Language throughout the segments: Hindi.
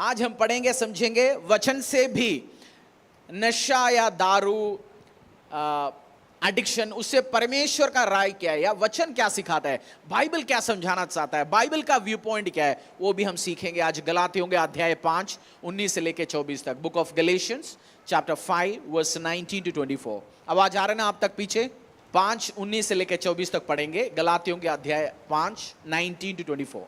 आज हम पढ़ेंगे समझेंगे वचन से भी नशा या दारू एडिक्शन उससे परमेश्वर का राय क्या है या वचन क्या सिखाता है, बाइबल क्या समझाना चाहता है, बाइबल का व्यू पॉइंट क्या है, वो भी हम सीखेंगे आज। गलातियों के अध्याय 5 19 से लेकर 24 तक। Book of Galatians chapter 5 verse 19 to 24। आवाज आ रहा है ना आप तक? पीछे 5 19 से लेकर 24 तक पढ़ेंगे। गलातियों के अध्याय 5 19 टू 24।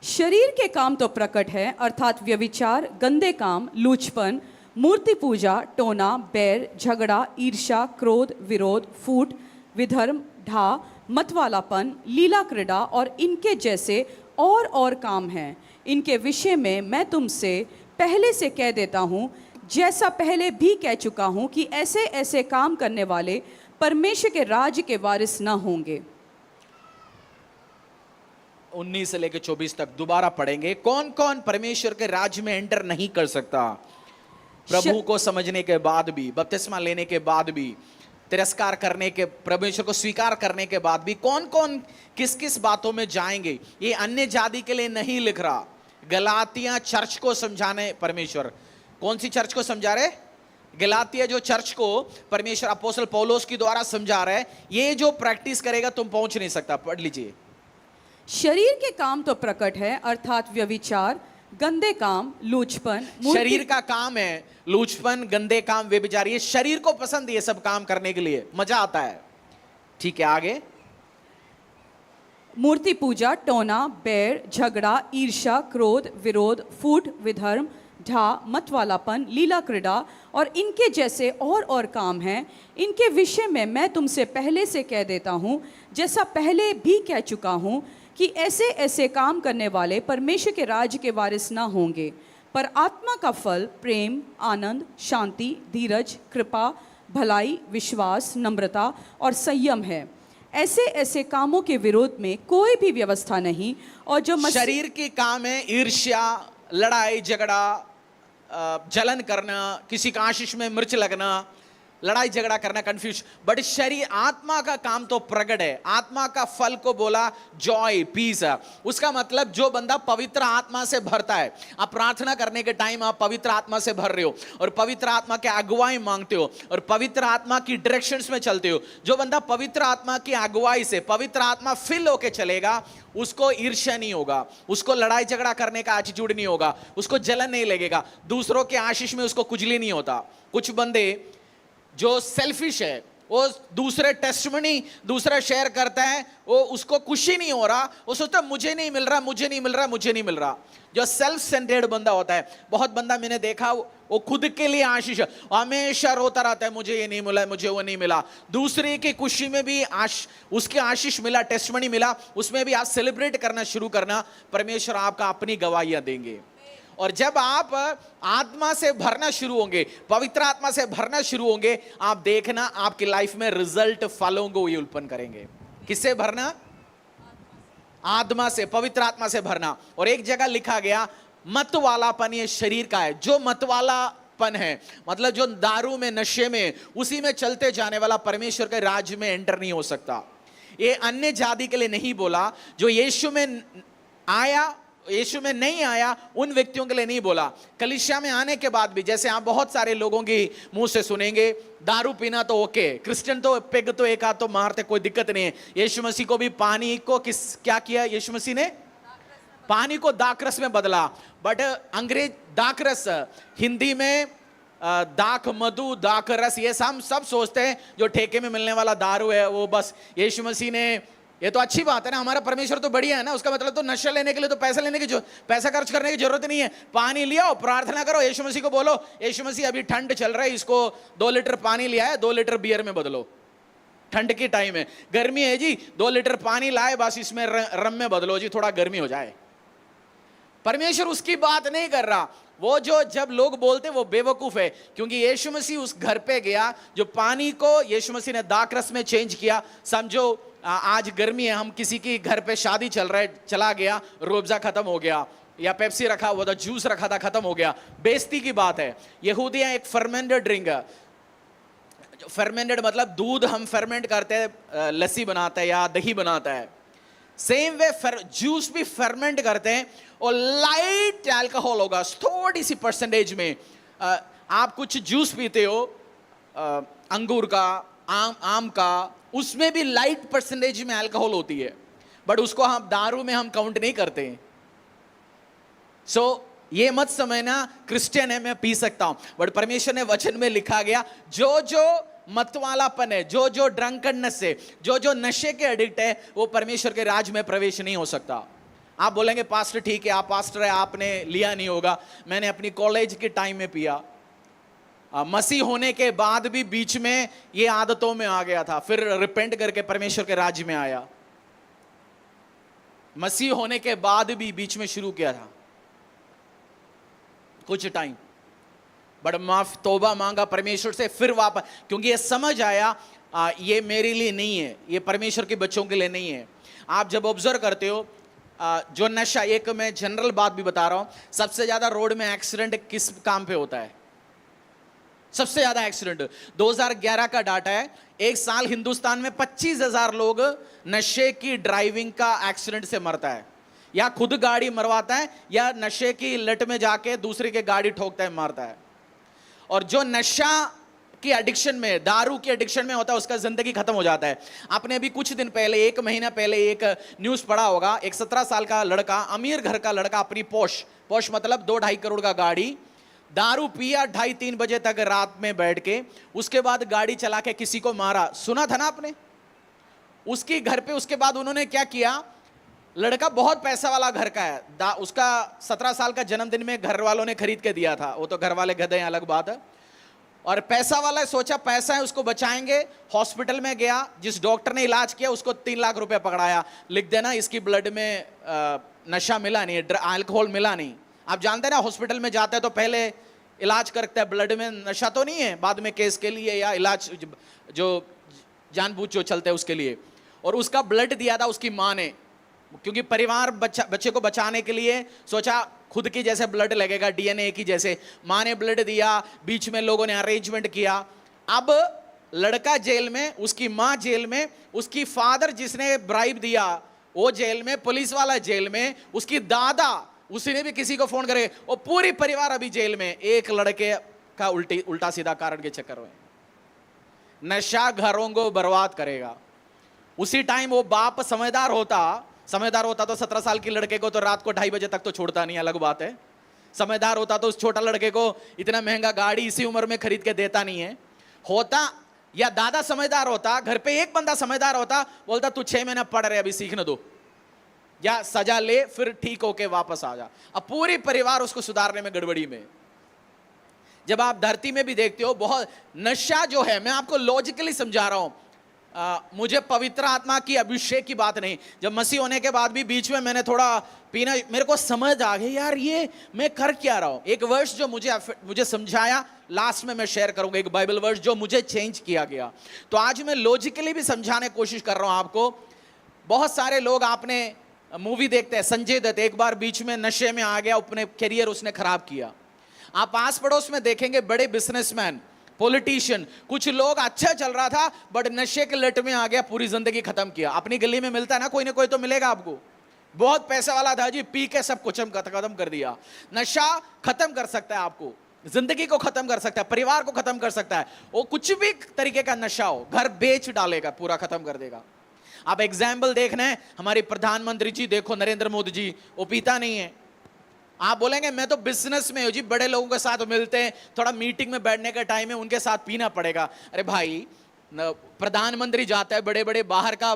शरीर के काम तो प्रकट है, अर्थात व्यभिचार, गंदे काम, लूचपन, मूर्ति पूजा, टोना, बैर, झगड़ा, ईर्ष्या, क्रोध, विरोध, फूट, विधर्म, ढा, मतवालापन, लीला क्रीड़ा और इनके जैसे और काम हैं। इनके विषय में मैं तुमसे पहले से कह देता हूँ, जैसा पहले भी कह चुका हूँ, कि ऐसे ऐसे काम करने वाले परमेश्वर के राज्य के वारिस न होंगे। 19 से लेकर 24 तक दोबारा पढ़ेंगे। कौन कौन परमेश्वर के राज्य में एंटर नहीं कर सकता? प्रभु को समझने के बाद भी, बपतिस्मा लेने के बाद भी, तिरस्कार करने के, परमेश्वर को स्वीकार करने के बाद भी कौन कौन किस किस बातों में जाएंगे, ये अन्य जाति के लिए नहीं लिख रहा। गलातिया चर्च को समझाने परमेश्वर, कौन सी चर्च को समझा रहे? गलातिया जो चर्च को परमेश्वर अपोस्तल पौलुस के द्वारा समझा रहा है, ये जो प्रैक्टिस करेगा तुम पहुंच नहीं सकता। पढ़ लीजिए। शरीर के काम तो प्रकट है, अर्थात व्यभिचार, गंदे काम, लूचपन। शरीर का काम है लूचपन, गंदे काम, व्यभिचार। ये शरीर को पसंद है ये सब काम करने के लिए, मजा आता है। ठीक है, आगे। मूर्ति पूजा, टोना, बैर, झगड़ा, ईर्ष्या, क्रोध, विरोध, फूट, विधर्म, ढा, मतवालापन, लीला क्रीड़ा और इनके जैसे और काम हैं। इनके विषय में मैं तुमसे पहले से कह देता हूँ, जैसा पहले भी कह चुका हूँ, कि ऐसे ऐसे काम करने वाले परमेश्वर के राज्य के वारिस न होंगे। पर आत्मा का फल प्रेम, आनंद, शांति, धीरज, कृपा, भलाई, विश्वास, नम्रता और संयम है। ऐसे ऐसे कामों के विरोध में कोई भी व्यवस्था नहीं। और जो शरीर के काम है ईर्ष्या, लड़ाई झगड़ा, जलन करना, किसी का आशीष में मिर्च लगना, लड़ाई झगड़ा करना, कंफ्यूज। बट शरीर, आत्मा का काम तो प्रकट है। आत्मा का फल को बोला जॉय, पीस। उसका मतलब जो बंदा पवित्र आत्मा से भरता है, आप प्रार्थना करने के टाइम आप पवित्र आत्मा से भर रहे हो और पवित्र आत्मा के अगुवाई मांगते हो और पवित्र आत्मा की डायरेक्शंस में चलते हो। जो बंदा पवित्र आत्मा की अगुवाई से पवित्र आत्मा फिल होके चलेगा, उसको ईर्ष्या नहीं होगा, उसको लड़ाई झगड़ा करने का एटीट्यूड नहीं होगा, उसको जलन नहीं लगेगा, दूसरों के आशीष में उसको कुचली नहीं होता। कुछ बंदे जो सेल्फिश है, वो दूसरे टेस्टिमनी दूसरा शेयर करता है, वो उसको खुशी नहीं हो रहा, वो सोचता है मुझे नहीं मिल रहा, मुझे नहीं मिल रहा, मुझे नहीं मिल रहा। जो सेल्फ सेंटर्ड बंदा होता है, बहुत बंदा मैंने देखा, वो खुद के लिए आशीष हमेशा रोता रहता है, मुझे ये नहीं मिला, मुझे वो नहीं मिला। दूसरे की खुशी में भी उसके आशीष मिला, टेस्टिमनी मिला, उसमें भी आप सेलिब्रेट करना शुरू करना, परमेश्वर आपका अपनी गवाहियां देंगे। और जब आप आत्मा से भरना शुरू होंगे, पवित्र आत्मा से भरना शुरू होंगे, आप देखना आपकी लाइफ में रिजल्ट, फलों को ये उत्पन्न करेंगे। किससे भरना? आत्मा से, पवित्र आत्मा से भरना। और एक जगह लिखा गया मत वालापन ये शरीर का है। जो मत वालापन है मतलब जो दारू में, नशे में, उसी में चलते जाने वाला परमेश्वर के राज्य में एंटर नहीं हो सकता। ये अन्य जाति के लिए नहीं बोला, जो यीशु में आया, यीशु में नहीं आया, उन व्यक्तियों के लिए नहीं बोला। कलीसिया में आने के बाद भी, जैसे आप बहुत सारे लोगों की मुंह से सुनेंगे, दारू पीना तो ओके, क्रिश्चियन तो पेग तो एक आध तो मारते, कोई दिक्कत नहीं है। यीशु मसीह को भी पानी को क्या किया? यीशु मसीह ने पानी को दाखरस में बदला। बट अंग्रेज दाखरस, हिंदी में दाख मधु, दाखरस, ये सब सोचते हैं जो ठेके में मिलने वाला दारू है वो बस। यीशु मसीह ने, ये तो अच्छी बात है ना, हमारा परमेश्वर तो बढ़िया है ना, उसका मतलब तो नशा लेने के लिए तो पैसा खर्च करने की जरूरत नहीं है। पानी लिया, प्रार्थना करो, यीशु मसीह को बोलो, यीशु मसीह अभी ठंड चल रहा है, इसको 2 लीटर पानी लिया है, 2 लीटर बियर में बदलो। ठंड की टाइम है, गर्मी है जी, 2 लीटर पानी लाए, बस इसमें रम में बदलो जी, थोड़ा गर्मी हो जाए। परमेश्वर उसकी बात नहीं कर रहा। वो जो जब लोग बोलते वो बेवकूफ है, क्योंकि यीशु मसीह उस घर पे गया, जो पानी को यीशु मसीह ने दाखरस में चेंज किया। समझो आज गर्मी है, हम किसी की घर पे शादी चल रहा है, चला गया, रूअफ़ज़ा खत्म हो गया या पेप्सी रखा हुआ था, जूस रखा था, खत्म हो गया, बेइज्जती की बात है। यहूदियाँ एक फर्मेंटेड ड्रिंक, फर्मेंटेड मतलब दूध हम फर्मेंट करते हैं, लस्सी बनाता है या दही बनाता है, सेम वे जूस भी फर्मेंट करते हैं और लाइट अल्कोहल होगा, थोड़ी सी परसेंटेज में। आप कुछ जूस पीते हो अंगूर का, आम का, उसमें भी लाइट परसेंटेज में अल्कोहल होती है, बट उसको हम दारू में हम काउंट नहीं करते हैं। सो ये मत समझना क्रिश्चियन है मैं पी सकता हूं, बट परमेश्वर ने वचन में लिखा गया जो जो मतवालापन है, जो जो ड्रंकननेस है, जो जो नशे के एडिक्ट है, वो परमेश्वर के राज में प्रवेश नहीं हो सकता। आप बोलेंगे पास्टर ठीक है, आप पास्टर है, आपने लिया नहीं होगा। मैंने अपनी कॉलेज के टाइम में पिया, मसीह होने के बाद भी बीच में ये आदतों में आ गया था, फिर रिपेंट करके परमेश्वर के राज्य में आया। मसीह होने के बाद भी बीच में शुरू किया था कुछ टाइम, बट माफ तौबा मांगा परमेश्वर से, फिर वापस, क्योंकि ये समझ आया ये मेरे लिए नहीं है, ये परमेश्वर के बच्चों के लिए नहीं है। आप जब ऑब्जर्व करते हो जो नशा, एक मैं जनरल बात भी बता रहा हूं, सबसे ज्यादा रोड में एक्सीडेंट किस काम पे होता है? सबसे ज्यादा एक्सीडेंट 2011 का डाटा है, एक साल हिंदुस्तान में 25,000 लोग नशे की ड्राइविंग का एक्सीडेंट से मरता है, या खुद गाड़ी मरवाता है या नशे की लट में जाके दूसरे के गाड़ी ठोकता है, मारता है। और जो नशा की एडिक्शन में, दारू की एडिक्शन में होता है, उसका जिंदगी खत्म हो जाता है। आपने अभी कुछ दिन पहले, 1 महीना पहले एक न्यूज पढ़ा होगा, एक 17 साल का लड़का, अमीर घर का लड़का, अपनी पोश मतलब 2-2.5 करोड़ का गाड़ी, दारू पिया 2:30-3 बजे तक रात में बैठ के, उसके बाद गाड़ी चला के किसी को मारा। सुना था ना आपने? उसकी घर पे, उसके बाद उन्होंने क्या किया, लड़का बहुत पैसा वाला घर का है, उसका 17 साल का जन्मदिन में घर वालों ने खरीद के दिया था, वो तो घर वाले गधे हैं, अलग बात है। और पैसा वाला सोचा पैसा है उसको बचाएंगे, हॉस्पिटल में गया, जिस डॉक्टर ने इलाज किया उसको 3 लाख रुपए पकड़ाया, लिख देना इसकी ब्लड में नशा मिला नहीं, अल्कोहल मिला नहीं। आप जानते हैं ना, हॉस्पिटल में जाते हैं तो पहले इलाज करते हैं, ब्लड में नशा तो नहीं है, बाद में केस के लिए या इलाज जो जानबूझ जो चलते हैं उसके लिए। और उसका ब्लड दिया था उसकी माँ ने, क्योंकि परिवार बच्चे को बचाने के लिए सोचा खुद की जैसे ब्लड लगेगा, डीएनए की जैसे। माँ ने ब्लड दिया, बीच में लोगों ने अरेंजमेंट किया। अब लड़का जेल में, उसकी माँ जेल में, उसकी फादर जिसने ब्राइब दिया वो जेल में, पुलिस वाला जेल में, उसकी दादा, उसने भी किसी को फोन करे, वो पूरी परिवार अभी जेल में, एक लड़के का उल्टा सीधा कारण के चक्कर में। नशा घरों को बर्बाद करेगा। उसी टाइम वो बाप समझदार होता तो 17 साल के लड़के को तो रात को 2:30 बजे तक तो छोड़ता नहीं, अलग बात है। समझदार होता तो उस छोटा लड़के को इतना महंगा गाड़ी इसी उम्र में खरीद के देता नहीं है। होता या दादा समझदार होता, घर पे एक बंदा समझदार होता, बोलता तू 6 महीना पढ़ रहे अभी सीखने दो, या सजा ले फिर ठीक होके वापस आ जा। अब पूरी परिवार उसको सुधारने में गड़बड़ी में। जब आप धरती में भी देखते हो बहुत नशा जो है, मैं आपको लॉजिकली समझा रहा हूं, मुझे पवित्र आत्मा की अभिषेक की बात नहीं। जब मसीह होने के बाद भी बीच में मैंने थोड़ा पीना, मेरे को समझ आ गई यार ये मैं कर क्या रहा हूं। एक वर्ष जो मुझे समझाया, लास्ट में मैं शेयर करूंगा, एक बाइबल वर्ष जो मुझे चेंज किया गया। तो आज मैं लॉजिकली भी समझाने की कोशिश कर रहा हूं आपको। बहुत सारे लोग, आपने मूवी देखते हैं, संजय दत्त एक बार बीच में नशे में आ गया, अपने करियर उसने खराब किया। आप आस पड़ोस में देखेंगे बड़े बिजनेसमैन, पॉलिटिशियन, कुछ लोग अच्छा चल रहा था बट नशे के लट में आ गया, पूरी जिंदगी खत्म किया। अपनी गली में मिलता है ना कोई तो मिलेगा आपको, बहुत पैसा वाला था जी, पी के सब कुछ खत्म कर दिया। नशा खत्म कर सकता है आपको, जिंदगी को खत्म कर सकता है, परिवार को खत्म कर सकता है। वो कुछ भी तरीके का नशा हो, घर बेच डालेगा, पूरा खत्म कर देगा। आप एग्जाम्पल देखना है, हमारे प्रधानमंत्री जी देखो, नरेंद्र मोदी जी, वो पीता नहीं है। आप बोलेंगे मैं तो बिजनेस में हूं जी, बड़े लोगों के साथ मिलते हैं, थोड़ा मीटिंग में बैठने का टाइम है, उनके साथ पीना पड़ेगा। अरे भाई, प्रधानमंत्री जाता है, बड़े बड़े बाहर का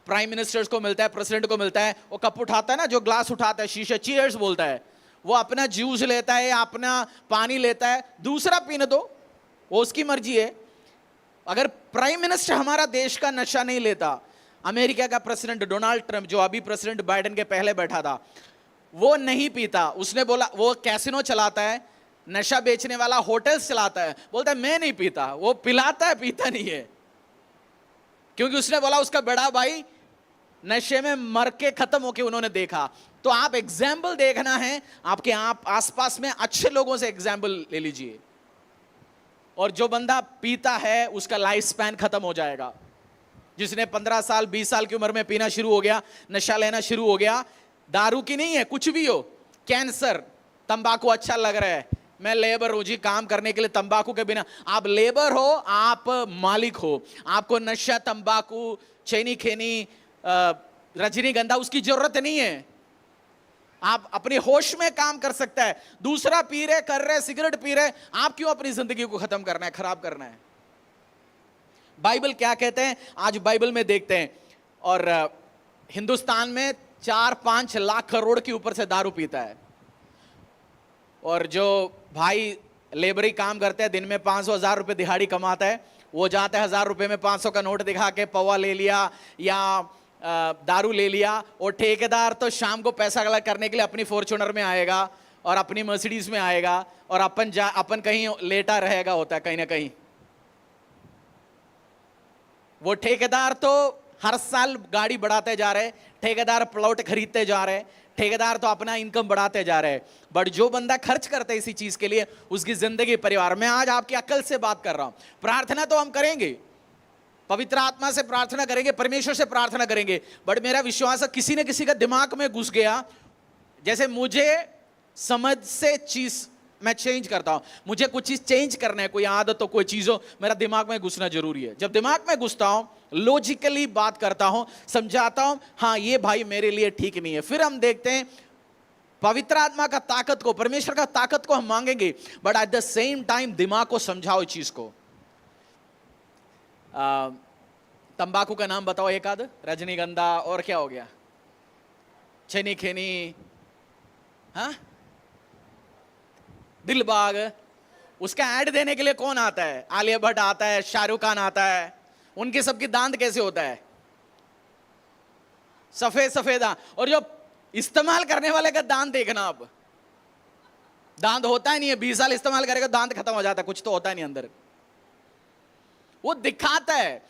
प्राइम मिनिस्टर्स को मिलता है, प्रेसिडेंट को मिलता है, वो कप उठाता है ना, जो ग्लास उठाता है, शीशे, चीयर्स बोलता है, वो अपना जूस लेता है, अपना पानी लेता है, दूसरा पीने दो, वो उसकी मर्जी है। अगर प्राइम मिनिस्टर हमारा देश का नशा नहीं लेता, अमेरिका का प्रेसिडेंट डोनाल्ड ट्रंप, जो अभी प्रेसिडेंट बाइडेन के पहले बैठा था, वो नहीं पीता। उसने बोला, वो कैसीनो चलाता है, नशा बेचने वाला होटल्स चलाता है, बोलता है मैं नहीं पीता, वो पिलाता है, पीता नहीं है, क्योंकि उसने बोला उसका बड़ा भाई नशे में मर के खत्म होके उन्होंने देखा। तो आप एग्जाम्पल देखना है, आपके आसपास में अच्छे लोगों से एग्जाम्पल ले लीजिए, और जो बंदा पीता है उसका लाइफ स्पैन खत्म हो जाएगा। जिसने 15 साल 20 साल की उम्र में पीना शुरू हो गया, नशा लेना शुरू हो गया, दारू की नहीं है, कुछ भी हो, कैंसर, तंबाकू अच्छा लग रहा है, मैं लेबर हूं जी, काम करने के लिए तंबाकू के बिना, आप लेबर हो, आप मालिक हो, आपको नशा, तंबाकू, चैनी खेनी, रजनीगंधा उसकी जरूरत नहीं है, आप अपने होश में काम कर सकता है। दूसरा पी रहे, कर रहे, सिगरेट पी रहे, आप क्यों अपनी जिंदगी को खत्म करना है, खराब करना है? बाइबल क्या कहते हैं आज बाइबल में देखते हैं। और हिंदुस्तान में 4-5 लाख करोड़ के ऊपर से दारू पीता है, और जो भाई लेबरी काम करते हैं, दिन में 500-1000 रुपए दिहाड़ी कमाता है, वो जाता है 1000 रुपए में 500 का नोट दिखा के पौवा ले लिया या दारू ले लिया, और ठेकेदार तो शाम को पैसा कलेक्ट करने के लिए अपनी फॉर्च्यूनर में आएगा और अपनी मर्सिडीज में आएगा, और अपन कहीं लेटा रहेगा होता है कहीं ना कहीं। वो ठेकेदार तो हर साल गाड़ी बढ़ाते जा रहे, ठेकेदार प्लॉट खरीदते जा रहे, ठेकेदार तो अपना इनकम बढ़ाते जा रहे हैं, बट जो बंदा खर्च करता है इसी चीज के लिए, उसकी जिंदगी, परिवार। मैं आज आपकी अक्ल से बात कर रहा हूं। प्रार्थना तो हम करेंगे, पवित्र आत्मा से प्रार्थना करेंगे, परमेश्वर से प्रार्थना करेंगे, बट मेरा विश्वास है किसी न किसी का दिमाग में घुस गया, जैसे मुझे समझ से चीज मैं चेंज करता हूं, मुझे कुछ चीज चेंज करना है, कोई आदत हो, कोई चीज हो, मेरा दिमाग में घुसना जरूरी है। जब दिमाग में घुसता हूं, लॉजिकली बात करता हूं, समझाता हूं, हाँ ये भाई मेरे लिए ठीक नहीं है, फिर हम देखते हैं पवित्र आत्मा का ताकत को, परमेश्वर का ताकत को हम मांगेंगे, but at the same time दिमाग को समझाओ इस चीज को। तंबाकू का नाम बताओ एक आध, रजनीगंधा, और क्या हो गया, छेनी खेनी, हाँ, दिलबाग। उसका ऐड देने के लिए कौन आता है? आलिया भट्ट आता है, शाहरुख खान आता है, उनके सबकी दांत कैसे होता है, सफेद सफेद दांत, और जो इस्तेमाल करने वाले का दांत देखना, आप दांत होता ही नहीं है, 20 साल इस्तेमाल करेगा दांत खत्म हो जाता है, कुछ तो होता ही नहीं अंदर। वो दिखाता है,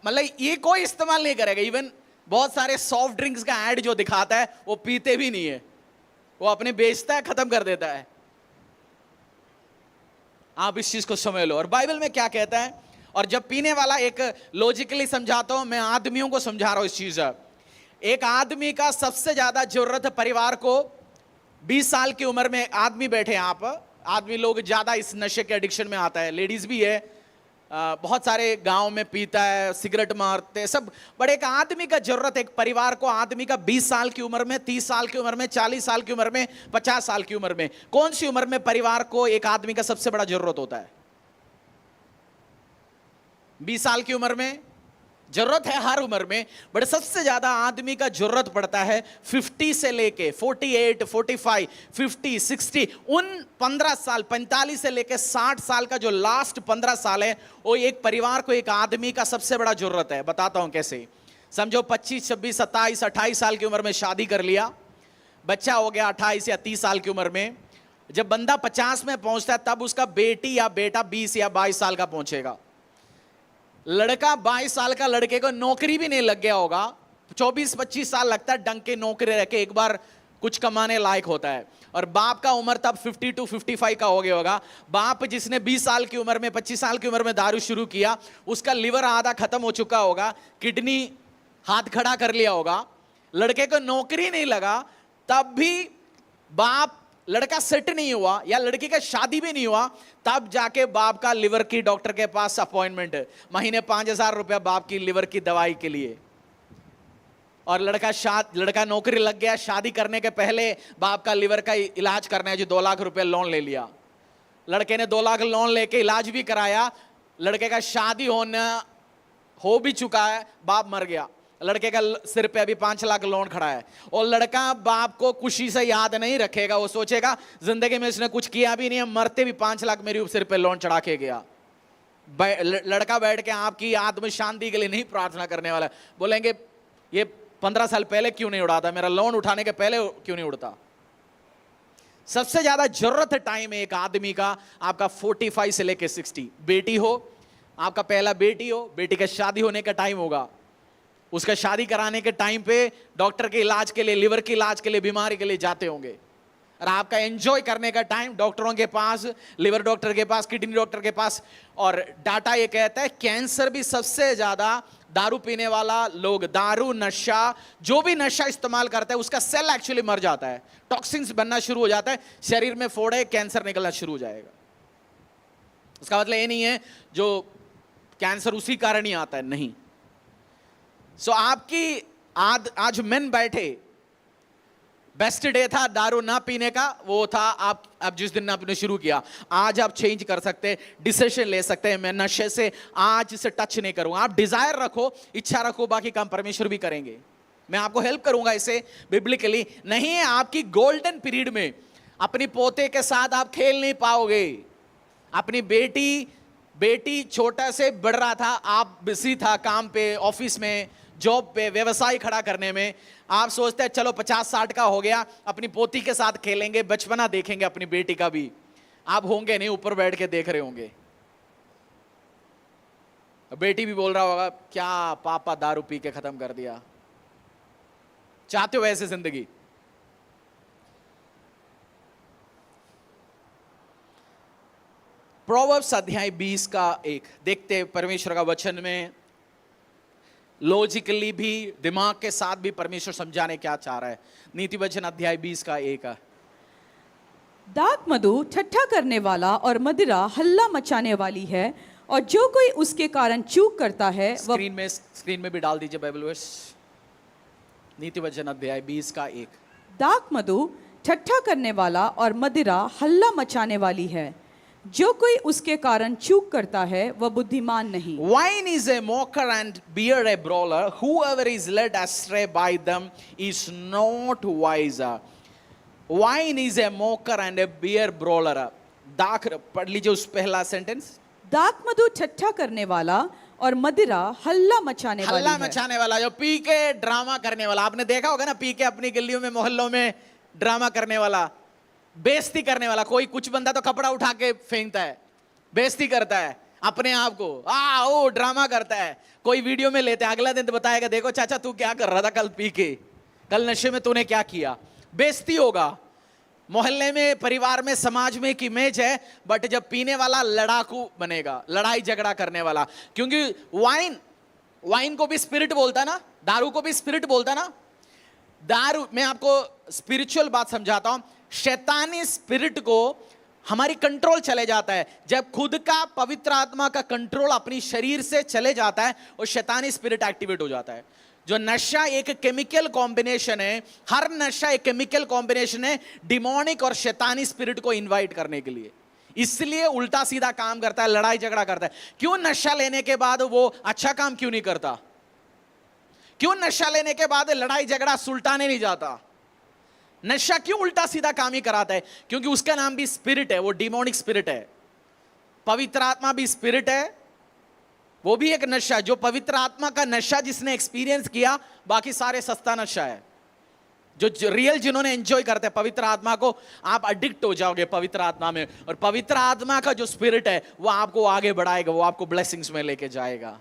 मतलब ये कोई इस्तेमाल नहीं करेगा। इवन बहुत सारे सॉफ्ट ड्रिंक्स का ऐड जो दिखाता है वो पीते भी नहीं है, वो अपने बेचता है, खत्म कर देता है। आप इस चीज को समझ लो। और बाइबल में क्या कहता है, और जब पीने वाला, एक लॉजिकली समझाता हूं, मैं आदमियों को समझा रहा हूं इस चीज। एक आदमी का सबसे ज्यादा जरूरत है परिवार को, 20 साल की उम्र में आदमी बैठे हैं आप, आदमी लोग ज्यादा इस नशे के एडिक्शन में आता है, लेडीज भी है, बहुत सारे गांव में पीता है, सिगरेट मारते सब, बट एक आदमी का जरूरत, एक परिवार को आदमी का 20 साल की उम्र में, 30 साल की उम्र में, 40 साल की उम्र में, 50 साल की उम्र में, कौन सी उम्र में परिवार को एक आदमी का सबसे बड़ा जरूरत होता है? 20 साल की उम्र में जरूरत है, हर उम्र में, बट सबसे ज्यादा आदमी का जरूरत पड़ता है 50 से लेके 48, 45, 50, 60, उन 15 साल, 45 से लेके 60 साल का जो लास्ट 15 साल है, वो एक परिवार को, एक आदमी का सबसे बड़ा जरूरत है। बताता हूं कैसे। समझो 25, 26, 27, 28 साल की उम्र में शादी कर लिया, बच्चा हो गया 28 या 30 साल की उम्र में, जब बंदा 50 में पहुंचता है तब उसका बेटी या बेटा 20 या 22 साल का पहुंचेगा। लड़का 22 साल का, लड़के को नौकरी भी नहीं लग गया होगा, 24-25 साल लगता है डंग के नौकरी रह के एक बार कुछ कमाने लायक होता है। और बाप का उम्र तब 52, 55 का हो गया होगा। बाप जिसने 20 साल की उम्र में, 25 साल की उम्र में दारू शुरू किया, उसका लिवर आधा खत्म हो चुका होगा, किडनी हाथ खड़ा कर लिया होगा, लड़के को नौकरी नहीं लगा, तब भी बाप, लड़का सेट नहीं हुआ या लड़की का शादी भी नहीं हुआ, तब जाके बाप का लिवर की डॉक्टर के पास अपॉइंटमेंट, महीने 5000 रुपया बाप की लिवर की दवाई के लिए। और लड़का नौकरी लग गया, शादी करने के पहले बाप का लिवर का इलाज करना है, जो 2 लाख रुपया लोन ले लिया। लड़के ने 2 लाख लोन लेके इलाज भी कराया, लड़के का शादी हो भी चुका है, बाप मर गया, लड़के का सिर पे अभी 5 लाख लोन खड़ा है। और लड़का बाप को खुशी से याद नहीं रखेगा, वो सोचेगा जिंदगी में इसने कुछ किया भी नहीं है, मरते भी 5 लाख मेरे सिर पे लोन चढ़ा के गया। लड़का बैठ के आपकी आत्म शांति के लिए नहीं प्रार्थना करने वाला, बोलेंगे ये 15 साल पहले क्यों नहीं उड़ाता, मेरा लोन उठाने के पहले क्यों नहीं उड़ता। सबसे ज्यादा जरूरत टाइम है एक आदमी का, आपका 45 से लेके 60। बेटी हो, आपका पहला बेटी हो, बेटी का शादी होने का टाइम होगा, उसका शादी कराने के टाइम पे डॉक्टर के इलाज के लिए, लिवर के इलाज के लिए, बीमारी के लिए जाते होंगे। और आपका एंजॉय करने का टाइम डॉक्टरों के पास, लिवर डॉक्टर के पास, किडनी डॉक्टर के पास। और डाटा ये कहता है कैंसर भी सबसे ज्यादा दारू पीने वाला लोग, दारू नशा, जो भी नशा इस्तेमाल करता है उसका सेल एक्चुअली मर जाता है, टॉक्सिन्स बनना शुरू हो जाता है, शरीर में फोड़े, कैंसर निकलना शुरू हो जाएगा। उसका मतलब ये नहीं है जो कैंसर उसी कारण ही आता है, नहीं। सो आपकी आज मेन बैठे, बेस्ट डे था दारू ना पीने का, वो था आप जिस दिन आपने शुरू किया। आज आप चेंज कर सकते हैं, डिसीजन ले सकते हैं, मैं नशे से आज से टच नहीं करूंगा। आप डिजायर रखो, इच्छा रखो, बाकी काम परमेश्वर भी करेंगे। मैं आपको हेल्प करूंगा इसे बिब्लिकली। नहीं है आपकी गोल्डन पीरियड में अपनी पोते के साथ आप खेल नहीं पाओगे। अपनी बेटी छोटा से बढ़ रहा था, आप बिजी था काम पे, ऑफिस में, जॉब पे, व्यवसाय खड़ा करने में। आप सोचते हैं चलो 50-60 का हो गया, अपनी पोती के साथ खेलेंगे, बचपना देखेंगे अपनी बेटी का भी। आप होंगे नहीं, ऊपर बैठ के देख रहे होंगे। बेटी भी बोल रहा होगा क्या पापा दारू पी के खत्म कर दिया। चाहते हो ऐसे जिंदगी? प्रोवर्ब्स अध्याय 20 का 1 देखते हैं परमेश्वर का वचन में। लॉजिकली भी, दिमाग के साथ भी परमेश्वर समझाने क्या चाह रहा है। नीति वचन अध्याय 20 का 1। दाख मधु ठट्ठा करने वाला और मदिरा हल्ला मचाने वाली है, और जो कोई उसके कारण चूक करता है वह। स्क्रीन में भी डाल दीजिए बाइबल वर्स। नीति वचन अध्याय 20 का 1। दाख मधु ठट्ठा करने वाला और मदिरा हल्ला मचाने वाली है, जो कोई उसके कारण चूक करता है वह बुद्धिमान नहीं। Wine is a mocker and beer a brawler. Whoever is led astray by them is not wiser. Wine is a mocker and a beer brawler. दाख पढ़ लीजिए उस पहला सेंटेंस। दाख मधु ठट्ठा करने वाला और मदिरा हल्ला मचाने वाली हल्ला है। मचाने वाला, जो पी के ड्रामा करने वाला। आपने देखा होगा ना, पी के अपनी गलियों में, मोहल्लों में ड्रामा करने वाला, बेइज्जती करने वाला। कोई कुछ बंदा तो कपड़ा उठा के फेंकता है, बेइज्जती करता है अपने आप को, ओ ड्रामा करता है। कोई वीडियो में लेते हैं, अगला दिन तो बताएगा देखो चाचा तू क्या कर रहा था कल पी के, कल नशे में तूने क्या किया। बेइज्जती होगा मोहल्ले में, परिवार में, समाज में एक इमेज है। बट जब पीने वाला लड़ाकू बनेगा, लड़ाई झगड़ा करने वाला। क्योंकि वाइन को भी स्पिरिट बोलता है ना, दारू को भी स्पिरिट बोलता है ना। दारू, मैं आपको स्पिरिचुअल बात समझाता हूं। शैतानी स्पिरिट को हमारी कंट्रोल चले जाता है जब खुद का पवित्र आत्मा का कंट्रोल अपनी शरीर से चले जाता है और शैतानी स्पिरिट एक्टिवेट हो जाता है। जो नशा एक केमिकल कॉम्बिनेशन है, हर नशा एक केमिकल कॉम्बिनेशन है डिमोनिक और शैतानी स्पिरिट को इनवाइट करने के लिए। इसलिए उल्टा सीधा काम करता है, लड़ाई झगड़ा करता है। क्यों नशा लेने के बाद वो अच्छा काम क्यों नहीं करता? क्यों नशा लेने के बाद लड़ाई झगड़ा सुलटाने नहीं जाता? नशा क्यों उल्टा सीधा काम ही कराता है? क्योंकि उसका नाम भी स्पिरिट है, वो डिमोनिक स्पिरिट है। पवित्र आत्मा भी स्पिरिट है, वो भी एक नशा। जो पवित्र आत्मा का नशा जिसने एक्सपीरियंस किया, बाकी सारे सस्ता नशा है। जो रियल जिन्होंने एंजॉय करते हैं पवित्र आत्मा को, आप एडिक्ट हो जाओगे पवित्र आत्मा में। और पवित्र आत्मा का जो स्पिरिट है वो आपको आगे बढ़ाएगा, वो आपको ब्लेसिंग्स में लेके जाएगा।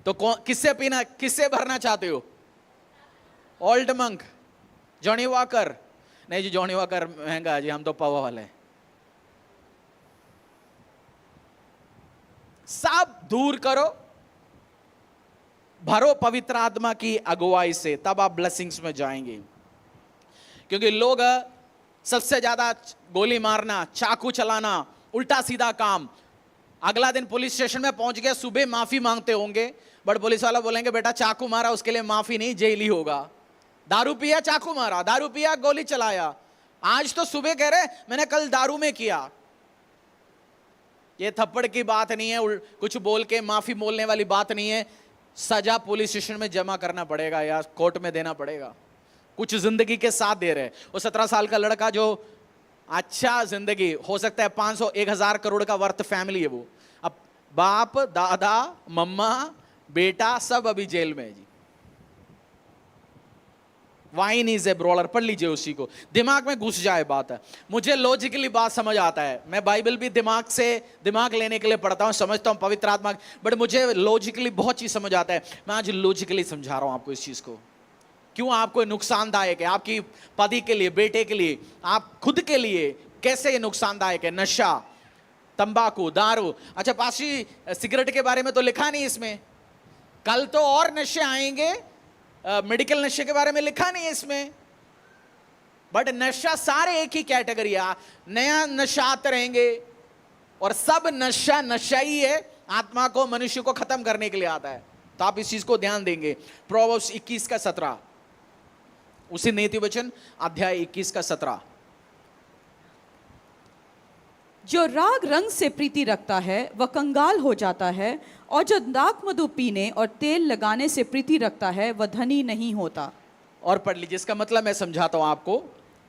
तो किससे पीना, किससे भरना चाहते हो? Old monk, Johnny walker? नहीं जी, जॉनी वॉकर महंगा है जी, हम तो पावा वाले। सब दूर करो, भरो पवित्र आत्मा की अगुवाई से, तब आप ब्लेसिंग्स में जाएंगे। क्योंकि लोग सबसे ज्यादा गोली मारना, चाकू चलाना, उल्टा सीधा काम। अगला दिन पुलिस स्टेशन में पहुंच गए, सुबह माफी मांगते होंगे, बट पुलिस वाला बोलेंगे बेटा चाकू मारा, उसके लिए माफी नहीं, जेल ही होगा। दारू पिया, चाकू मारा, दारू पिया, गोली चलाया। आज तो सुबह कह रहे मैंने कल दारू में किया। ये थप्पड़ की बात नहीं है, कुछ बोल के माफी बोलने वाली बात नहीं है। सजा पुलिस स्टेशन में जमा करना पड़ेगा या कोर्ट में देना पड़ेगा। कुछ जिंदगी के साथ दे रहे। वो 17 साल का लड़का जो अच्छा जिंदगी, हो सकता है 500 1000 करोड़ का वर्थ फैमिली है वो, अब बाप, दादा, मम्मा, बेटा सब अभी जेल में है जी। वाइन इज ए ब्रॉलर, पढ़ लीजिए उसी को, दिमाग में घुस जाए बात है। मुझे लॉजिकली बात समझ आता है, मैं बाइबल भी दिमाग लेने के लिए पढ़ता हूं, समझता हूं पवित्र आत्मा, बट मुझे लॉजिकली बहुत चीज समझ आता है। मैं आज लॉजिकली समझा रहा हूं आपको इस चीज को। क्यों आपको नुकसानदायक है, आपकी पति के लिए, बेटे के लिए, आप खुद के लिए कैसे ये नुकसानदायक है। नशा, तंबाकू, दारू। अच्छा पाशी, सिगरेट के बारे में तो लिखा नहीं इसमें, कल तो और नशे आएंगे, मेडिकल नशे के बारे में लिखा नहीं है इसमें। बट नशा सारे एक ही कैटेगरी है, नया नशा आते रहेंगे और सब नशा नशा ही है, आत्मा को, मनुष्य को खत्म करने के लिए आता है। तो आप इस चीज को ध्यान देंगे। प्रोवर्ब्स 21 का 17, उसी नीति वचन अध्याय 21 का 17। जो राग रंग से प्रीति रखता है वह कंगाल हो जाता है, और जो दाख मधु पीने और तेल लगाने से प्रीति रखता है वह धनी नहीं होता। और पढ़ लीजिए, इसका मतलब मैं समझाता हूं आपको।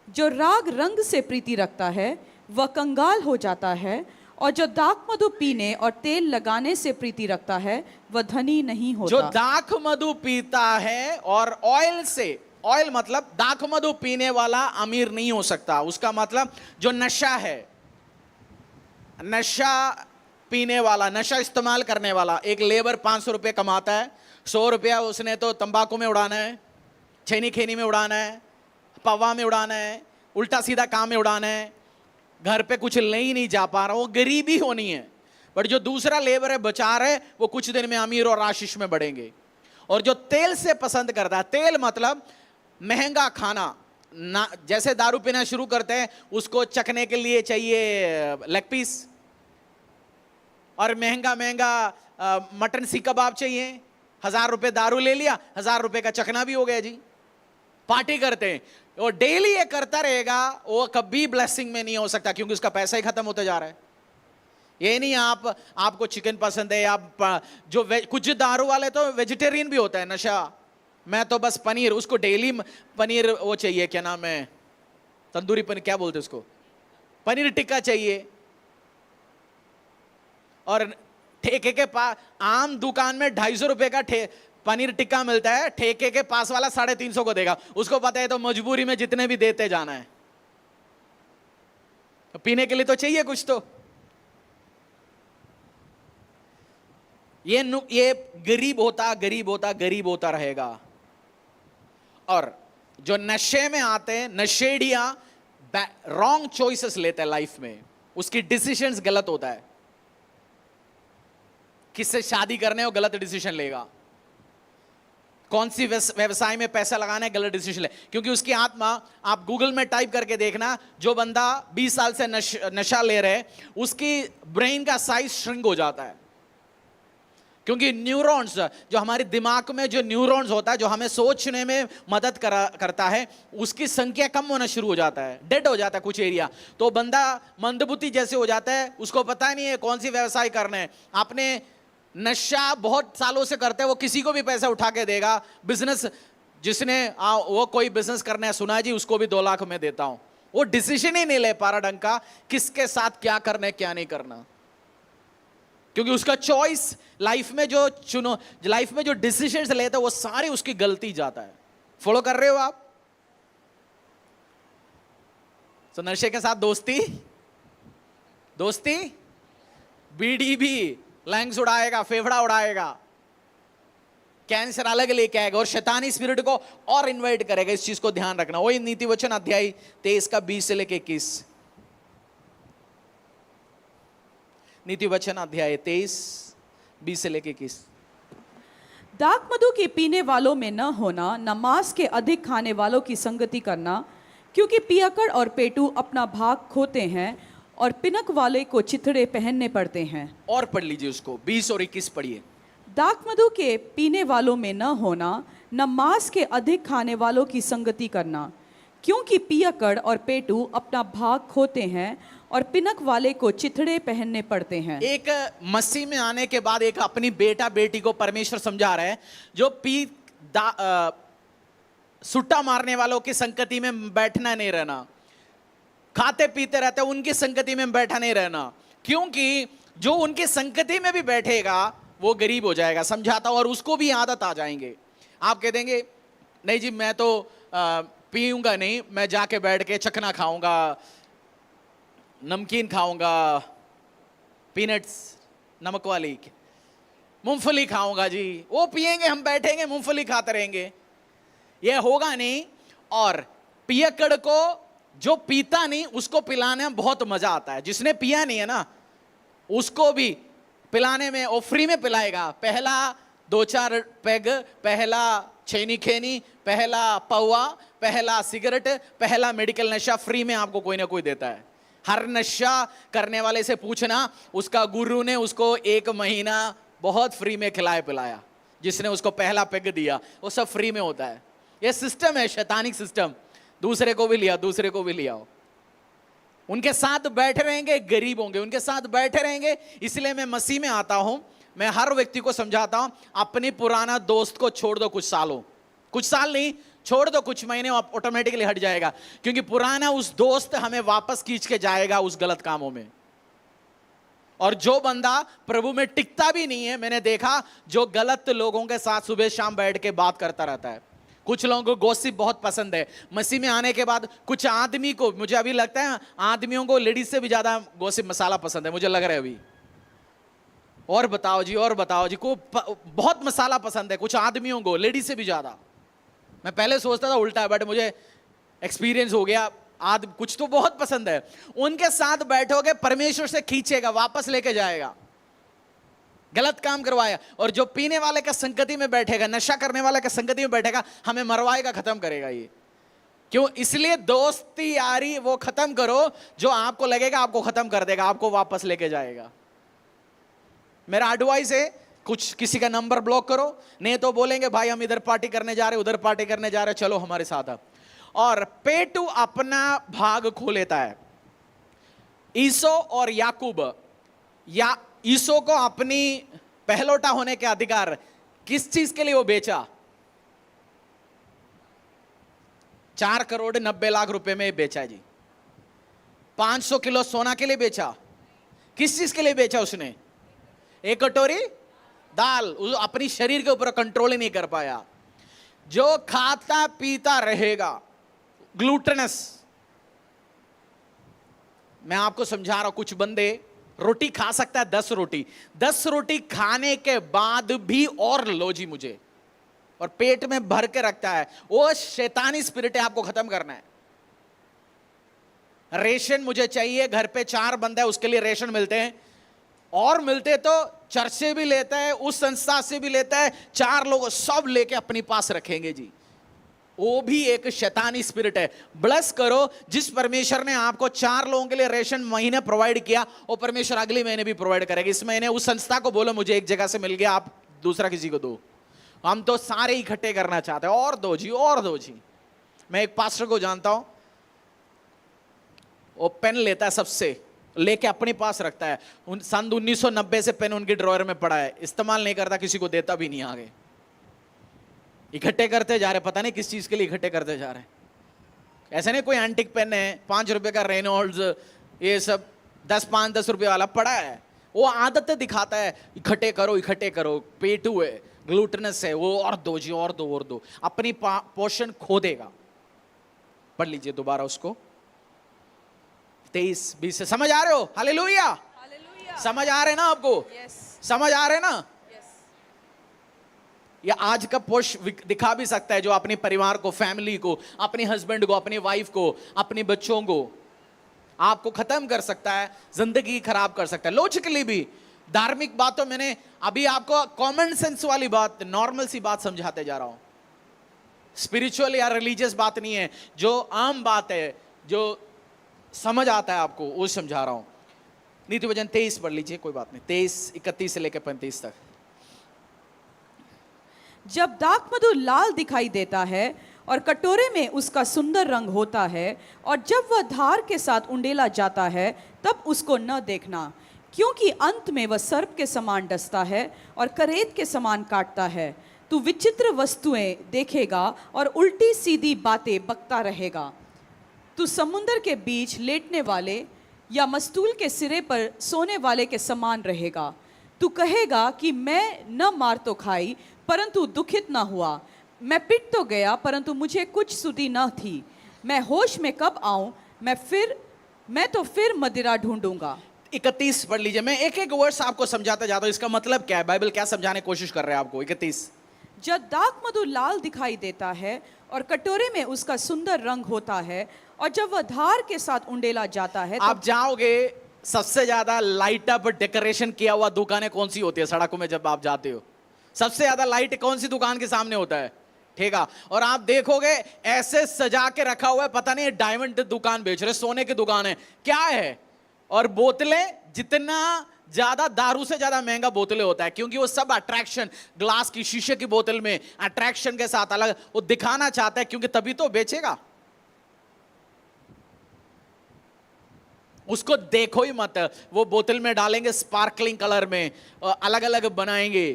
जो राग रंग से प्रीति रखता है वह कंगाल हो जाता है, और जो दाख मधु पीने और तेल लगाने से प्रीति रखता है वह धनी नहीं होता। जो दाख मधु पीता है और ऑयल से, ऑयल मतलब दाख मधु पीने वाला अमीर नहीं हो सकता। उसका मतलब जो नशा है, नशा पीने वाला, नशा इस्तेमाल करने वाला, एक लेबर 500 रुपये कमाता है, 100 रुपया उसने तो तंबाकू में उड़ाना है, छेनी खेनी में उड़ाना है, पवा में उड़ाना है, उल्टा सीधा काम में उड़ाना है, घर पे कुछ ले ही नहीं जा पा रहा, वो गरीबी होनी है। बट जो दूसरा लेबर है, बचा रहे, वो कुछ दिन में अमीर और आशीष में बढ़ेंगे। और जो तेल से पसंद करता है, तेल मतलब महंगा खाना ना, जैसे दारू पीना शुरू करते हैं उसको चखने के लिए चाहिए लेग पीस, और महंगा महंगा मटन सीख कबाब चाहिए। 1000 रुपये दारू ले लिया, 1000 रुपये का चखना भी हो गया जी। पार्टी करते हैं, वो डेली ये करता रहेगा, वो कभी ब्लेसिंग में नहीं हो सकता, क्योंकि उसका पैसा ही खत्म होता जा रहा है। ये नहीं आपको चिकन पसंद है, आप जो कुछ दारू वाले तो वेजिटेरियन भी होता है नशा, मैं तो बस पनीर, उसको डेली पनीर वो चाहिए, क्या नाम है, तंदूरी पनीर, क्या बोलते उसको, पनीर टिक्का चाहिए। और ठेके के पास आम दुकान में 250 रुपए का पनीर टिक्का मिलता है, ठेके के पास वाला 350 को देगा, उसको पता है तो मजबूरी में जितने भी देते जाना है, तो पीने के लिए तो चाहिए कुछ। तो ये गरीब होता रहेगा। और जो नशे में आते हैं, नशेड़ियां रॉन्ग चॉइसेस लेते हैं लाइफ में, उसकी डिसीजंस गलत होता है। किससे शादी करने हो, गलत डिसीजन लेगा, कौन सी व्यवसाय में पैसा लगाना है, गलत डिसीजन ले, क्योंकि उसकी आत्मा, आप गूगल में टाइप करके देखना, जो बंदा 20 साल से नशा ले रहे, उसकी ब्रेन का साइज श्रिंक हो जाता है। क्योंकि न्यूरॉन्स, जो हमारे दिमाग में जो न्यूरॉन्स होता है, जो हमें सोचने में मदद करता है, उसकी संख्या कम होना शुरू हो जाता है, डेड हो जाता है कुछ एरिया। तो बंदा मंदबुद्धि जैसे हो जाता है, उसको पता नहीं है कौन सी व्यवसाय करना है। आपने नशा बहुत सालों से करते हैं, वो किसी को भी पैसा उठा के देगा। बिजनेस जिसने वो कोई बिजनेस करना है, सुना जी उसको भी 2 लाख में देता हूं, वो डिसीजन ही नहीं ले पा रहा ढंग का, किसके साथ क्या करना है क्या नहीं करना, क्योंकि उसका चॉइस लाइफ में जो लाइफ में जो डिसीजंस लेता है वो सारी उसकी गलती जाता है। फॉलो कर रहे हो आप? तो नशे के साथ दोस्ती बीड़ी भी लैंग्स उड़ाएगा, फेफड़ा उड़ाएगा, कैंसर अलग लेके आएगा और शैतानी स्पिरिट को और इन्वाइट करेगा। इस चीज को ध्यान रखना। वही नीति वचन अध्याय 23 का 20 से लेके 21। नीति वचन अध्याय 23 20 से लेके 21। दाख मधु के पीने वालों में न होना, न मांस के अधिक खाने वालों की संगति करना, क्योंकि पियक्कड़ और पेटू अपना भाग खोते हैं और पिनक वाले को चिथड़े पहनने पड़ते हैं। और पढ़ लीजिए उसको, 20 और 21 पढ़िए। दाख मधु के पीने वालों में न होना, न मांस के अधिक खाने वालों की संगति करना, क्योंकि पियक्कड़ और पेटू अपना भाग खोते हैं और पिनक वाले को चिथड़े पहनने पड़ते हैं। एक मसीह में आने के बाद एक अपनी बेटा बेटी को परमेश्वर समझा रहा है, जो सुट्टा मारने वालों की संगति में बैठना नहीं रहना, खाते पीते रहते उनकी संगति में बैठा नहीं रहना, क्योंकि जो उनकी संगति में भी बैठेगा वो गरीब हो जाएगा। समझाता हूं, और उसको भी आदत आ जाएंगे। आप कह देंगे नहीं जी मैं तो पीऊंगा नहीं, मैं जाके बैठ के चखना खाऊंगा, नमकीन खाऊंगा, पीनट्स नमक वाली मूंगफली खाऊंगा जी, वो पिएंगे, हम बैठेंगे मूंगफली खाते रहेंगे। ये होगा नहीं। और पियक्कड़ को जो पीता नहीं उसको पिलाने में बहुत मजा आता है, जिसने पिया नहीं है ना उसको भी पिलाने में वो फ्री में पिलाएगा। पहला 2-4 पैग, पहला छेनी खेनी, पहला पौवा, पहला सिगरेट, पहला मेडिकल नशा फ्री में आपको कोई ना कोई देता है। हर नशा करने वाले से पूछना, उसका गुरु ने उसको 1 महीना बहुत फ्री में खिलाया पिलाया, जिसने उसको पहला पैग दिया वो सब फ्री में होता है। ये सिस्टम है, शैतानिक सिस्टम। दूसरे को भी लिया, दूसरे को भी लिया। उनके साथ बैठे रहेंगे, गरीब होंगे, उनके साथ बैठे रहेंगे। इसलिए मैं मसीह में आता हूं, मैं हर व्यक्ति को समझाता हूं, अपनी पुराना दोस्त को छोड़ दो कुछ सालों, कुछ साल नहीं, छोड़ दो कुछ महीने, ऑटोमेटिकली हट जाएगा। क्योंकि पुराना उस दोस्त हमें वापस खींच के जाएगा उस गलत कामों में। और जो बंदा प्रभु में टिकता भी नहीं है, मैंने देखा जो गलत लोगों के साथ सुबह शाम बैठ के बात करता रहता है। कुछ लोगों को गॉसिप बहुत पसंद है। मसीह में आने के बाद कुछ आदमी को, मुझे अभी लगता है आदमियों को लेडीज से भी ज्यादा गॉसिप मसाला पसंद है, मुझे लग रहा है अभी। और बताओ जी, और बताओ जी, को बहुत मसाला पसंद है कुछ आदमियों को, लेडीज से भी ज्यादा। मैं पहले सोचता था उल्टा है, बट मुझे एक्सपीरियंस हो गया, कुछ तो बहुत पसंद है। उनके साथ बैठोगे, परमेश्वर से खींचेगा, वापस लेके जाएगा। गलत काम करवाया। और जो पीने वाले का संगति में बैठेगा, नशा करने वाले का संगति में बैठेगा, हमें मरवाएगा, खत्म करेगा। ये क्यों? इसलिए दोस्ती यारी वो खत्म करो जो आपको लगेगा आपको खत्म कर देगा, आपको वापस लेके जाएगा। मेरा एडवाइस है, कुछ किसी का नंबर ब्लॉक करो, नहीं तो बोलेंगे भाई हम इधर पार्टी करने जा रहे, उधर पार्टी करने जा रहे, चलो हमारे साथ आप। और पेटू अपना भाग खो लेता है। ईसो और याकूब, या ईसो को अपनी पहलौठा होने के अधिकार किस चीज के लिए वो बेचा? 4 करोड़ 90 लाख रुपए में बेचा जी। 500 किलो सोना के लिए बेचा। किस चीज के लिए बेचा उसने? 1 कटोरी दाल। अपनी शरीर के ऊपर कंट्रोल ही नहीं कर पाया। जो खाता पीता रहेगा, ग्लूटेनस। मैं आपको समझा रहा हूं, कुछ बंदे रोटी खा सकता है 10 रोटी खाने के बाद भी और लो जी मुझे, और पेट में भर के रखता है। वो शैतानी स्पिरिट है, आपको खत्म करना है। रेशन मुझे चाहिए, घर पे 4 बंदा है उसके लिए रेशन मिलते हैं, और मिलते तो चर्च से भी लेता है, उस संस्था से भी लेता है, 4 लोग सब लेके अपने पास रखेंगे जी। वो भी एक शैतानी स्पिरिट है। ब्लेस करो, जिस परमेश्वर ने आपको 4 लोगों के लिए रेशन महीने प्रोवाइड किया, वो परमेश्वर अगले महीने भी प्रोवाइड करेगा। इस महीने उस संस्था को बोलो मुझे एक जगह से मिल गया, आप दूसरा किसी को दो। हम तो सारे इकट्ठे करना चाहते हैं, और दो जी, और दो जी। मैं एक पास्टर को जानता हूं, वो पेन लेता है सबसे, लेके अपने पास रखता है। सन 1990 से पेन उनके ड्रॉयर में पड़ा है, इस्तेमाल नहीं करता, किसी को देता भी नहीं। आगे इकट्ठे करते जा रहे, पता नहीं किस चीज के लिए इकट्ठे करते जा रहे हैं। ऐसे नहीं कोई एंटिक पेन है 5 रुपए का, रेनॉल्ड्स, ये सब 10 रुपए वाला पड़ा है। वो आदत दिखाता है, इकट्ठे करो इकट्ठे करो। पेटू है, ग्लूटेनस है, वो और दो जी, और दो और दो, अपनी पोषण खो देगा। पढ़ लीजिए दोबारा उसको, 23-20 से। समझ आ रहे हो? हालेलुया। समझ आ रहे ना आपको? समझ आ रहे ना? या आज का पोष दिखा भी सकता है, जो अपने परिवार को, फैमिली को, अपने हस्बैंड को, अपनी वाइफ को, अपने बच्चों को आपको खत्म कर सकता है, जिंदगी खराब कर सकता है। लॉजिकली भी, धार्मिक बातों मैंने अभी आपको कॉमन सेंस वाली बात, नॉर्मल सी बात समझाते जा रहा हूं। स्पिरिचुअल या रिलीजियस बात नहीं है, जो आम बात है, जो समझ आता है आपको, वो समझा रहा हूं। नीति वचन 23 पढ़ लीजिए, कोई बात नहीं, 23-31 से लेकर 35 तक। जब दाखमधु लाल दिखाई देता है और कटोरे में उसका सुंदर रंग होता है, और जब वह धार के साथ उंडेला जाता है, तब उसको न देखना, क्योंकि अंत में वह सर्प के समान डसता है और करेत के समान काटता है। तू विचित्र वस्तुएं देखेगा और उल्टी सीधी बातें बकता रहेगा। तू समुद्र के बीच लेटने वाले या मस्तूल के सिरे पर सोने वाले के समान रहेगा। तू कहेगा कि मैं न मार तो खाई परंतु दुखित न हुआ, मैं पिट तो गया परंतु मुझे कुछ सुधि न थी, मैं होश में कब आऊं, मैं तो फिर मदिरा ढूंढूंगा। 31 पढ़ लीजिए, मैं एक एक वर्ड्स आपको समझाता जाता हूं, इसका मतलब क्या है, बाइबल क्या समझाने की कोशिश कर रहे हैं आपको। 31, जब दाक मधु लाल दिखाई देता है और कटोरे में उसका सुंदर रंग होता है, और जब वह धार के साथ उंडेला जाता है, आप जाओगे, सबसे ज्यादा लाइट अप डेकोरेशन किया हुआ दुकानें कौन सी होती है सड़कों में जब आप जाते हो? सबसे ज्यादा लाइट कौन सी दुकान के सामने होता है? ठीक है। और आप देखोगे ऐसे सजा के रखा हुआ है, पता नहीं डायमंड दुकान बेच रहे, सोने की दुकान है क्या है। और बोतलें, जितना ज्यादा दारू से ज्यादा महंगा बोतलें होता है, क्योंकि वो सब अट्रैक्शन, ग्लास की, शीशे की बोतल में अट्रैक्शन के साथ अलग वो दिखाना चाहता है, क्योंकि तभी तो बेचेगा। उसको देखो ही मत, वो बोतल में डालेंगे स्पार्कलिंग कलर में, अलग अलग बनाएंगे,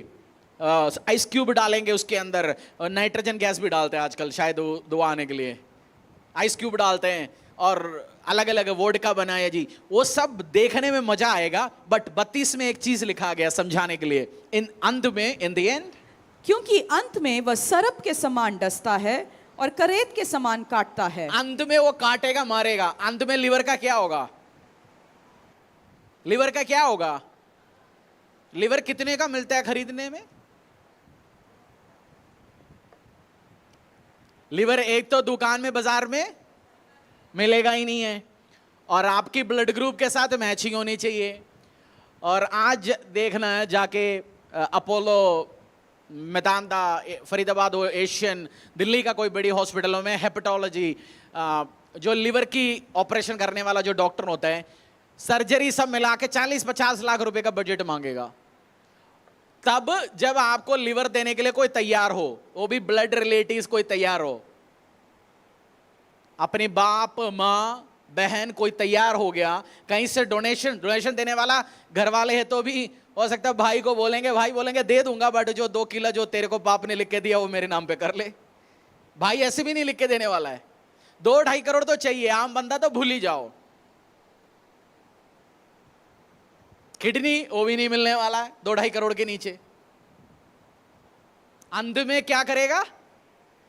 आइस क्यूब डालेंगे उसके अंदर, नाइट्रोजन गैस भी डालते हैं आजकल शायद दुआ आने के लिए, आइस क्यूब डालते हैं, और अलग अलग वोडका बनाया जी। वो सब देखने में मजा आएगा, बट 32 में एक चीज लिखा गया समझाने के लिए, इन अंत में, इन द एंड, क्योंकि अंत में वह सरप के समान डसता है और करेत के समान काटता है। अंत में वो काटेगा, मारेगा। अंत में लिवर का क्या होगा? लिवर का क्या होगा? लिवर कितने का मिलता है खरीदने में? लिवर एक तो दुकान में, बाजार में मिलेगा ही नहीं है, और आपकी ब्लड ग्रुप के साथ मैचिंग होनी चाहिए। और आज देखना है जाके अपोलो, मेदांता, फरीदाबाद, एशियन, दिल्ली का कोई बड़ी हॉस्पिटलों में हेपेटोलॉजी, जो लिवर की ऑपरेशन करने वाला जो डॉक्टर होता है, सर्जरी सब मिला के 40-50 लाख रुपए का बजट मांगेगा। तब जब आपको लिवर देने के लिए कोई तैयार हो, वो भी ब्लड रिलेटिव्स कोई तैयार हो, अपनी बाप, मां, बहन कोई तैयार हो गया, कहीं से डोनेशन देने वाला घर वाले है तो भी हो सकता है भाई को बोलेंगे, भाई बोलेंगे दे दूंगा, बट जो 2 किलो जो तेरे को बाप ने लिख के दिया वो मेरे नाम पे कर ले। भाई ऐसे भी नहीं लिख के देने वाला है। 2-2.5 करोड़ तो चाहिए, आम बंदा तो भूल ही जाओ। किडनी वो भी नहीं मिलने वाला है 2-2.5 करोड़ के नीचे। अंत में क्या करेगा?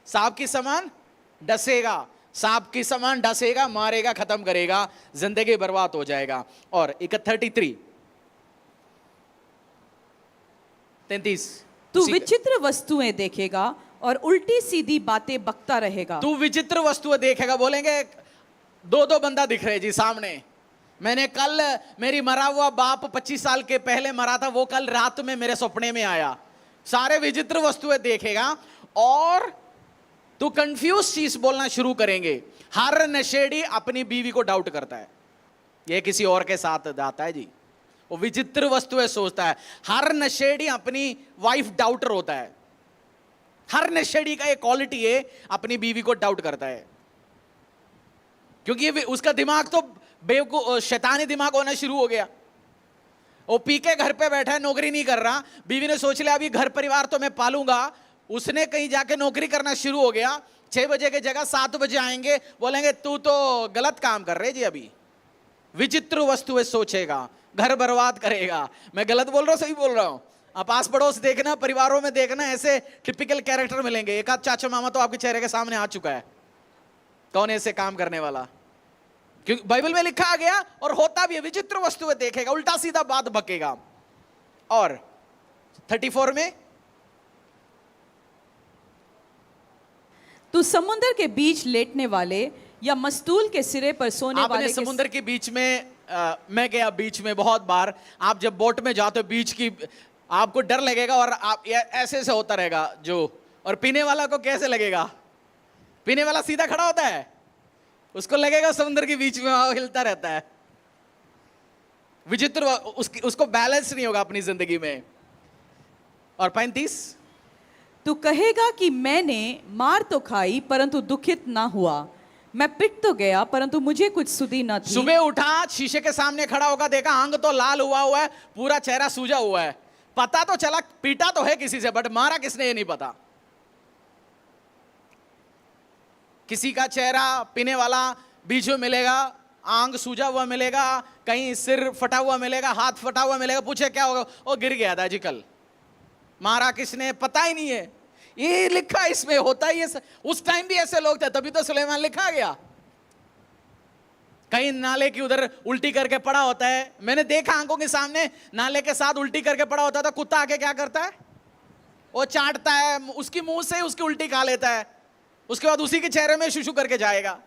सांप की समान डसेगा, सांप की समान डसेगा, मारेगा, खत्म करेगा, जिंदगी बर्बाद हो जाएगा। और 33 तू विचित्र वस्तुएं देखेगा और उल्टी सीधी बातें बकता रहेगा। तू विचित्र वस्तुएं देखेगा, बोलेंगे 2-2 बंदा दिख रहे जी सामने। मैंने कल, मेरी मरा हुआ बाप 25 साल के पहले मरा था, वो कल रात में मेरे सपने में आया। सारे विचित्र वस्तुएं देखेगा, और तू कंफ्यूज चीज बोलना शुरू करेंगे। हर नशेड़ी अपनी बीवी को डाउट करता है, ये किसी और के साथ जाता है जी, वो विचित्र वस्तुएं सोचता है। हर नशेड़ी अपनी वाइफ डाउटर होता है। हर नशेड़ी का एक क्वालिटी है, अपनी बीवी को डाउट करता है, क्योंकि उसका दिमाग तो बेवकूफ, शैतानी दिमाग होना शुरू हो गया। वो पी के घर पे बैठा है, नौकरी नहीं कर रहा, बीवी ने सोच लिया अभी घर परिवार तो मैं पालूंगा, उसने कहीं जाके नौकरी करना शुरू हो गया। 6 बजे की जगह 7 बजे आएंगे, बोलेंगे तू तो गलत काम कर रहे जी अभी। विचित्र वस्तुएं सोचेगा, घर बर्बाद करेगा। मैं गलत बोल रहा हूं, सही बोल रहा हूं? आप आस पड़ोस देखना, परिवारों में देखना, ऐसे टिपिकल कैरेक्टर मिलेंगे। एक आध चाचा मामा तो आपके चेहरे के सामने आ चुका है, कौन ऐसे काम करने वाला, क्योंकि बाइबल में लिखा गया और होता भी है। विचित्र वस्तुएं देखेगा, उल्टा सीधा बात बकेगा। और 34 में, तू समुद्र के बीच लेटने वाले या मस्तूल के सिरे पर सोने वाले समुद्र के बीच में, मैं गया बीच में बहुत बार। आप जब बोट में जाते हो बीच की, आपको डर लगेगा, और आप ऐसे ऐसे होता रहेगा जो, और पीने वाला को कैसे लगेगा? पीने वाला सीधा खड़ा होता है, उसको लगेगा समुद्र के बीच में हिलता रहता है। विचित्र, उसको बैलेंस नहीं होगा अपनी जिंदगी में। और 35, तू कहेगा कि मैंने मार तो खाई परंतु दुखित ना हुआ, मैं पिट तो गया परंतु मुझे कुछ सुधी न थी। सुबह उठा, शीशे के सामने खड़ा होगा, देखा अंग तो लाल हुआ है, पूरा चेहरा सूजा हुआ है, पता तो चला पीटा तो है किसी से, बट मारा किसने ये नहीं पता। किसी का चेहरा पीने वाला बीच में मिलेगा, आंग सूजा हुआ मिलेगा, कहीं सिर फटा हुआ मिलेगा, हाथ फटा हुआ मिलेगा, पूछे क्या होगा, वो गिर गया था जी कल। मारा किसने पता ही नहीं है, ये लिखा इसमें होता ही है। उस टाइम भी ऐसे लोग थे, तभी तो सुलेमान लिखा गया। कहीं नाले की उधर उल्टी करके पड़ा होता है, मैंने देखा आंखों के सामने, नाले के साथ उल्टी करके पड़ा होता था, कुत्ता आके क्या करता है, वो चाटता है, उसकी मुंह से उसकी उल्टी खा लेता है, उसके बाद उसी के चेहरे में शुशु करके जाएगा।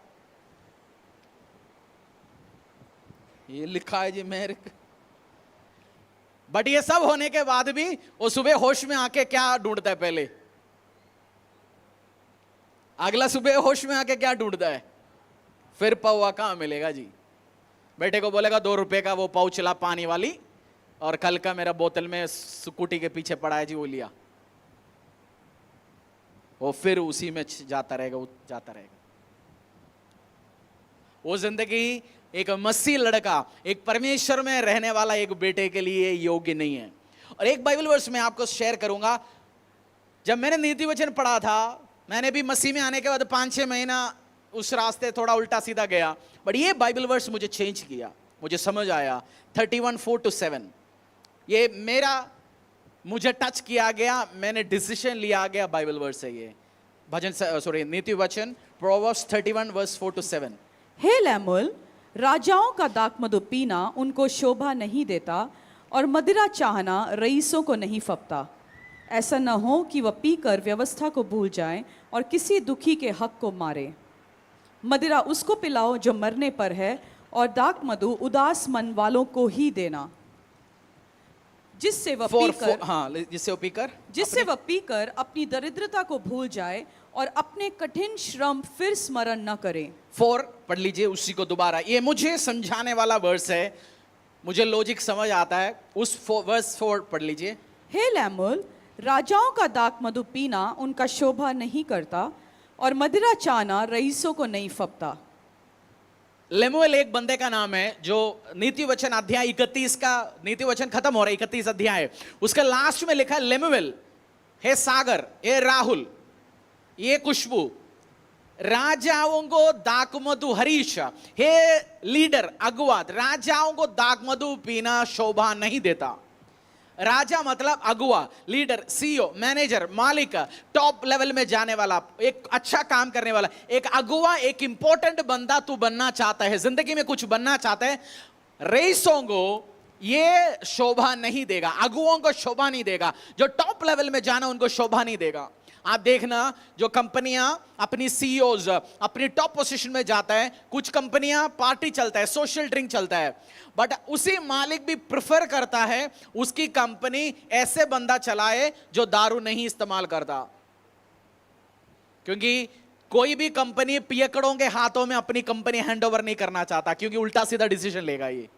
ये लिखा है जी मेरे। बट ये सब होने के बाद भी वो सुबह होश में आके क्या ढूंढता है? पहले अगला सुबह होश में आके क्या ढूंढता है? फिर पौवा कहां मिलेगा जी? बेटे को बोलेगा 2 रुपए का वो पाउच ला पानी वाली, और कल का मेरा बोतल में स्कूटी के पीछे पड़ा है जी, वो लिया। वो फिर उसी में जाता रहेगा, जाता रहेगा। वो जिंदगी एक मसीह लड़का, एक परमेश्वर में रहने वाला एक बेटे के लिए योग्य नहीं है। और एक बाइबल वर्स मैं आपको शेयर करूंगा। जब मैंने नीति वचन पढ़ा था, मैंने भी मसीह में आने के बाद 5-6 महीना उस रास्ते थोड़ा उल्टा सीधा गया, बट ये बाइबल वर्स मुझे चेंज किया, मुझे समझ आया। 31:4-7 ये मुझे टच किया गया, मैंने डिसीजन लिया गया। बाइबल वर्स है ये, नीति वचन प्रोवर्ब्स 31:4-7। हे लैमुल, राजाओं का दाखमधु पीना उनको शोभा नहीं देता, और मदिरा चाहना रईसों को नहीं फपता। ऐसा न हो कि वह पीकर व्यवस्था को भूल जाएं और किसी दुखी के हक को मारे। मदिरा उसको पिलाओ जो मरने पर है, और दाखमधु उदास मन वालों को ही देना, जिससे वह पीकर अपनी दरिद्रता को भूल जाए और अपने कठिन श्रम फिर स्मरण न करे। 4 पढ़ लीजिए उसी को दोबारा। ये मुझे समझाने वाला वर्स है, मुझे लॉजिक समझ आता है। उस वर्स 4 पढ़ लीजिए। हे लैमुल, राजाओं का दाखमधु पीना उनका शोभा नहीं करता, और मदिरा चाहना रईसों को नहीं फपता। लेमुएल एक बंदे का नाम है जो नीति वचन अध्याय 31 का, नीति वचन खत्म हो रहा है, 31 अध्याय, उसके लास्ट में लिखा है लेमुएल, हे सागर, हे राहुल, ये खुशबू, राजाओं को दाखमधु, हरीश, हे लीडर, अगुवा, राजाओं को दाखमधु पीना शोभा नहीं देता। राजा मतलब अगुवा, लीडर, सीईओ, मैनेजर, मालिक, टॉप लेवल में जाने वाला, एक अच्छा काम करने वाला, एक अगुवा, एक इंपॉर्टेंट बंदा तू बनना चाहता है, जिंदगी में कुछ बनना चाहता है, रईसों को ये शोभा नहीं देगा, अगुओं को शोभा नहीं देगा, जो टॉप लेवल में जाना उनको शोभा नहीं देगा। आप देखना, जो कंपनियां अपनी सीईओज अपनी टॉप पोजीशन में जाता है, कुछ कंपनियां पार्टी चलता है, सोशल ड्रिंक चलता है, बट उसी मालिक भी प्रेफर करता है उसकी कंपनी ऐसे बंदा चलाए जो दारू नहीं इस्तेमाल करता, क्योंकि कोई भी कंपनी पियकड़ों के हाथों में अपनी कंपनी हैंडओवर नहीं करना चाहता, क्योंकि उल्टा सीधा डिसीजन लेगा ये।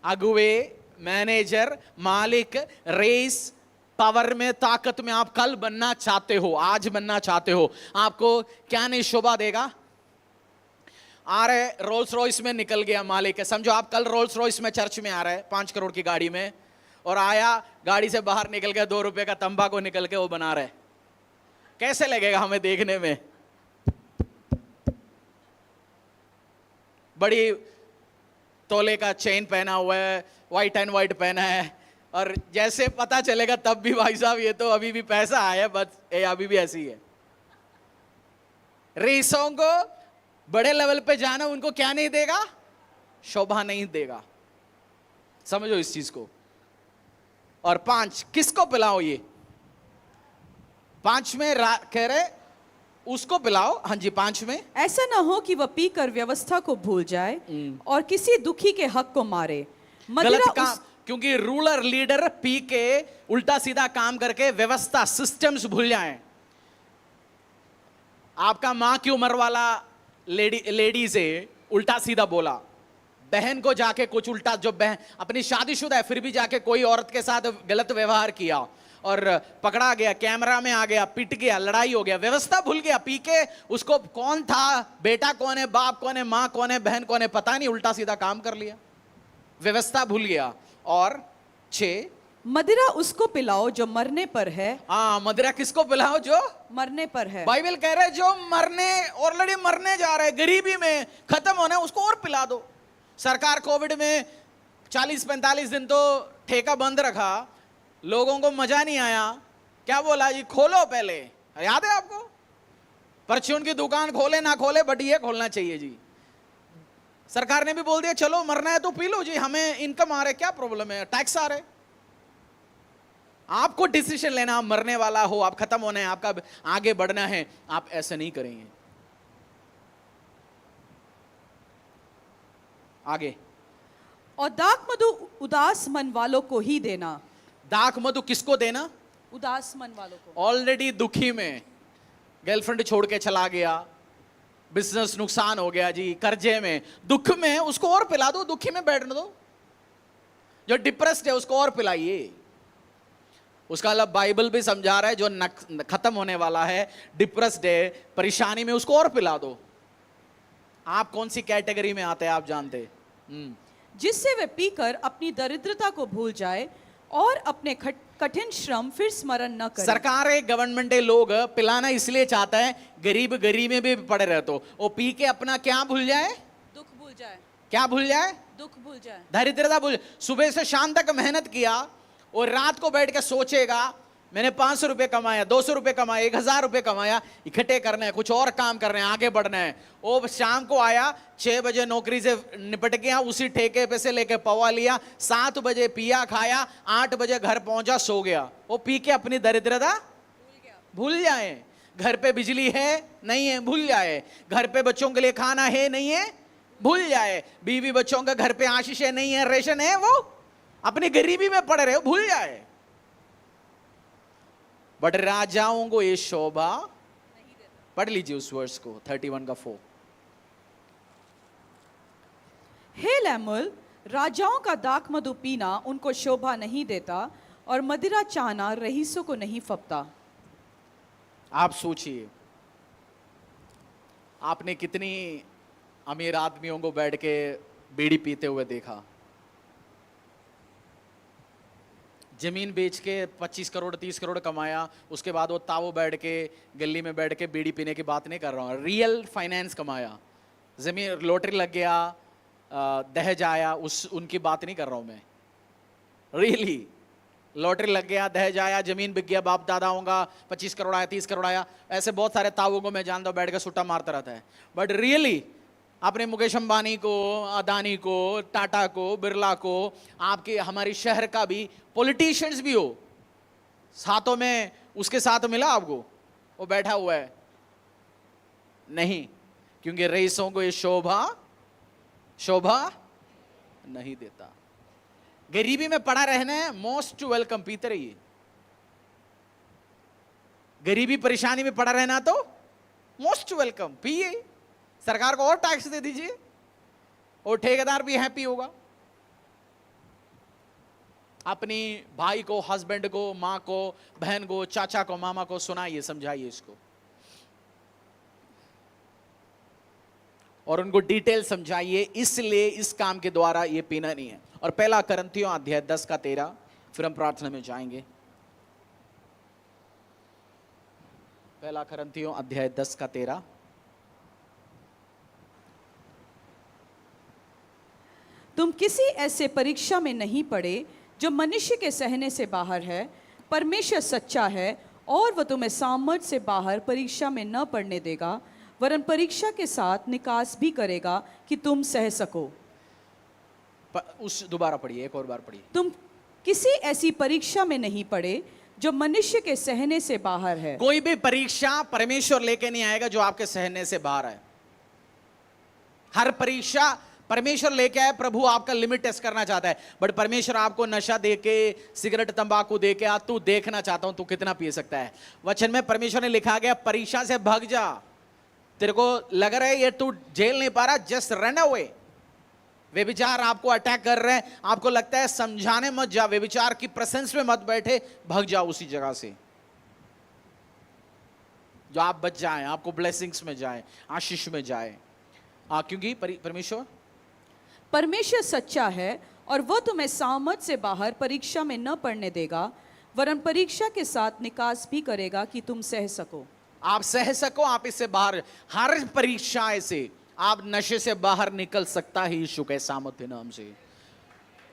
अगुवे, मैनेजर, मालिक, रेस, पावर में, ताकत में आप कल बनना चाहते हो, आज बनना चाहते हो, आपको क्या नहीं शोभा देगा? आ रहे रोल्स रॉयस में निकल गया मालिक है, समझो आप कल रोल्स रॉयस में चर्च में आ रहे हैं 5 करोड़ की गाड़ी में, और आया गाड़ी से बाहर निकल गया 2 रुपए का तंबाकू निकल के वो बना रहे, कैसे लगेगा हमें देखने में? बड़ी तोले का चेन पहना हुआ है, व्हाइट एंड व्हाइट पहना है, और जैसे पता चलेगा तब भी भाई साहब ये तो अभी भी पैसा आया, बस ये अभी भी ऐसी है। रेसों को बड़े लेवल पे जाना उनको क्या नहीं देगा? शोभा नहीं देगा। समझो इस चीज को। और 5 किसको पिलाओ? ये 5 में कह रहे उसको पिलाओ। हाँ जी, 5 में, ऐसा ना हो कि वह पीकर व्यवस्था को भूल जाए और किसी दुखी के हक को मारे। गलत काम, क्योंकि रूलर लीडर पी के उल्टा सीधा काम करके व्यवस्था, सिस्टम्स भूल जाएं। आपका मां की उम्र वाला लेडी से उल्टा सीधा बोला, बहन को जाके कुछ उल्टा, जो बहन अपनी शादीशुदा है फिर भी जाके कोई औरत के साथ गलत व्यवहार किया और पकड़ा गया, कैमरा में आ गया, पिट गया, लड़ाई हो गया, व्यवस्था भूल गया पी के। उसको कौन था, बेटा कौन है, बाप कौन है, मां कौन है, बहन कौन है, पता नहीं, उल्टा सीधा काम कर लिया, व्यवस्था भूल गया। और 6 मदिरा उसको पिलाओ जो मरने पर है। हाँ, मदिरा किसको पिलाओ? जो मरने पर है। बाइबल कह रहे जो मरने, ऑलरेडी मरने जा रहे, गरीबी में खत्म होना, उसको और पिला दो। सरकार कोविड में 40-45 दिन तो ठेका बंद रखा, लोगों को मजा नहीं आया, क्या बोला जी? खोलो पहले, याद है आपको? परचून की दुकान खोले ना खोले, बट ये खोलना चाहिए जी। सरकार ने भी बोल दिया चलो मरना है तो पी लो जी, हमें इनकम आ रहा है, क्या प्रॉब्लम है, टैक्स आ रहा है। आपको डिसीजन लेना, आप मरने वाला हो, आप खत्म होना है, आपका आगे बढ़ना है, आप ऐसा नहीं करेंगे। आगे, और दाख मधु उदास मन वालों को ही देना। दाख मधु किसको देना? उदास मन वालों को। ऑलरेडी दुखी में, गर्लफ्रेंड छोड़ के चला गया, बिजनेस नुकसान हो गया जी, कर्जे में, दुख में, उसको और पिला दो, दुखी में बैठने दो। जो डिप्रेस्ड है उसको और पिलाइए। उसका मतलब बाइबल भी समझा रहा है, जो खत्म होने वाला है, डिप्रेस्ड है, परेशानी में, उसको और पिला दो। आप कौन सी कैटेगरी में आते हैं आप जानते? जिससे वे पीकर अपनी दरिद्रता को भूल जाए और अपने कठिन श्रम फिर स्मरण न करे। सरकार है, गवर्नमेंट है, लोग पिलाना इसलिए चाहता है, गरीब गरीबी में भी पड़े रहे तो वो पी के अपना क्या भूल जाए? दुख भूल जाए। क्या भूल जाए? दुख भूल जाए, दरिद्रता भूल। सुबह से शाम तक मेहनत किया और रात को बैठ के सोचेगा मैंने 500 रुपए कमाया, 200 रुपए कमाया, 1000 रुपए कमाया, इकट्ठे करने हैं, कुछ और काम करने हैं, आगे बढ़ना है। वो शाम को आया, 6 बजे नौकरी से निपट गया, उसी ठेके पे से लेके पवा लिया, 7 बजे पिया खाया, 8 बजे घर पहुंचा, सो गया। वो पी के अपनी दरिद्रता भूल जाए। घर पे बिजली है नहीं है, भूल जाए। घर पे बच्चों के लिए खाना है नहीं है, भूल जाए। बीवी बच्चों का घर पे आशीष है नहीं है, रेशन है, वो अपनी गरीबी में पड़े रहे, भूल जाए। बट राजाओं को ये शोभा, पढ़ लीजिए उस वर्ष को, 31 का 4। हे लैमुल, राजाओं का दाख मधु पीना उनको शोभा नहीं देता और मदिरा चाहना रईसों को नहीं फपता। आप सोचिए, आपने कितनी अमीर आदमियों को बैठ के बीड़ी पीते हुए देखा। जमीन बेच के 25 करोड़ 30 करोड़ कमाया, उसके बाद वो तावो बैठ के गली में बैठ के बीड़ी पीने की बात नहीं कर रहा हूँ, रियल फाइनेंस कमाया, जमीन लॉटरी लग गया, दहेज आया, उनकी बात नहीं कर रहा हूँ मैं। रियली लॉटरी लग गया, दहेज आया, जमीन बिक गया, बाप दादाओं का 25 करोड़ आया, 30 करोड़ आया, ऐसे बहुत सारे तावों को मैं जानता हूँ बैठ के सुट्टा मारता रहता है। बट रियली आपने मुकेश अंबानी को, अदानी को, टाटा को, बिरला को, आपके हमारी शहर का भी पॉलिटिशियंस भी हो, साथों में उसके साथ मिला आपको? वो बैठा हुआ है नहीं, क्योंकि रईसों को ये शोभा नहीं देता। गरीबी में पड़ा रहना है, मोस्ट वेलकम, पीते रहिए। गरीबी परेशानी में पड़ा रहना तो मोस्ट वेलकम, पिए, सरकार को और टैक्स दे दीजिए और ठेकेदार भी हैप्पी होगा। अपनी भाई को, हस्बैंड को, मां को, बहन को, चाचा को, मामा को सुनाइए, समझाइए इसको और उनको डिटेल समझाइए, इसलिए इस काम के द्वारा ये पीना नहीं है। और पहला करंथियों अध्याय 10 का 13, फिर हम प्रार्थना में जाएंगे। पहला करंथियों अध्याय 10 का 13। तुम किसी ऐसे परीक्षा में नहीं पड़े जो मनुष्य के सहने से बाहर है। परमेश्वर सच्चा है और वह तुम्हें सामर्थ्य से बाहर परीक्षा में न पड़ने देगा, वरन परीक्षा के साथ निकास भी करेगा कि तुम सह सको। दोबारा पढ़िए, एक और बार पढ़िए। तुम किसी ऐसी परीक्षा में नहीं पड़े जो मनुष्य के सहने से बाहर है। कोई भी परीक्षा परमेश्वर लेके नहीं आएगा जो आपके सहने से बाहर है। हर परीक्षा परमेश्वर लेके आए, प्रभु आपका लिमिट टेस्ट करना चाहता है। बट परमेश्वर आपको नशा देके, सिगरेट तंबाकू देके, तू देखना चाहता हूं तू कितना पी सकता है। वचन में परमेश्वर ने लिखा गया, परीक्षा से भाग जा। तेरे को लग रहा है ये तू झेल नहीं पा रहा, जस्ट रन अवे। वे विचार आपको अटैक कर रहे हैं, आपको लगता है समझाने मत जा, वे विचार की प्रेजेंस में मत बैठे, भाग जाओ उसी जगह से, जो आप बच जाएं, आपको ब्लेसिंग्स में जाए, आशीष में जाए। क्योंकि परमेश्वर सच्चा है और वह तुम्हें सामर्थ्य से बाहर परीक्षा में न पड़ने देगा, वरन परीक्षा के साथ निकास भी करेगा कि तुम सह सको। आप सह सको, आप इससे बाहर, हर परीक्षा से आप नशे से बाहर निकल सकता है यीशु के सामर्थ्य नाम से।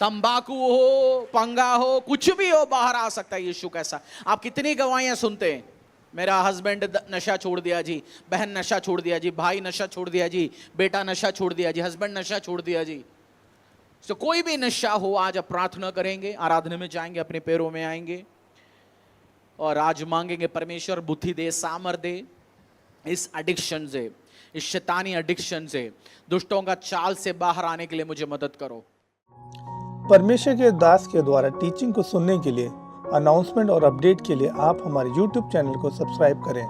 तंबाकू हो, पंगा हो, कुछ भी हो, बाहर आ सकता है यीशु कैसा। आप कितनी गवाहियां सुनते हैं, मेरा हस्बैंड नशा छोड़ दिया जी, बहन नशा छोड़ दिया जी, भाई नशा छोड़ दिया जी, बेटा नशा छोड़ दिया जी, हस्बैंड नशा छोड़ दिया जी। तो कोई भी नशा हो, आज आप प्रार्थना करेंगे, आराधना में जाएंगे, अपने पैरों में आएंगे और आज मांगेंगे परमेश्वर बुद्धि दे, सामर्थ दे इस एडिक्शन से, इस शैतानी एडिक्शन से, दुष्टों का चाल से बाहर आने के लिए मुझे मदद करो। परमेश्वर के दास के द्वारा टीचिंग को सुनने के लिए, अनाउंसमेंट और अपडेट के लिए आप हमारे YouTube चैनल को सब्सक्राइब करें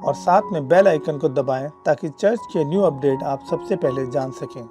और साथ में बेल आइकन को दबाएं ताकि चर्च के न्यू अपडेट आप सबसे पहले जान सकें।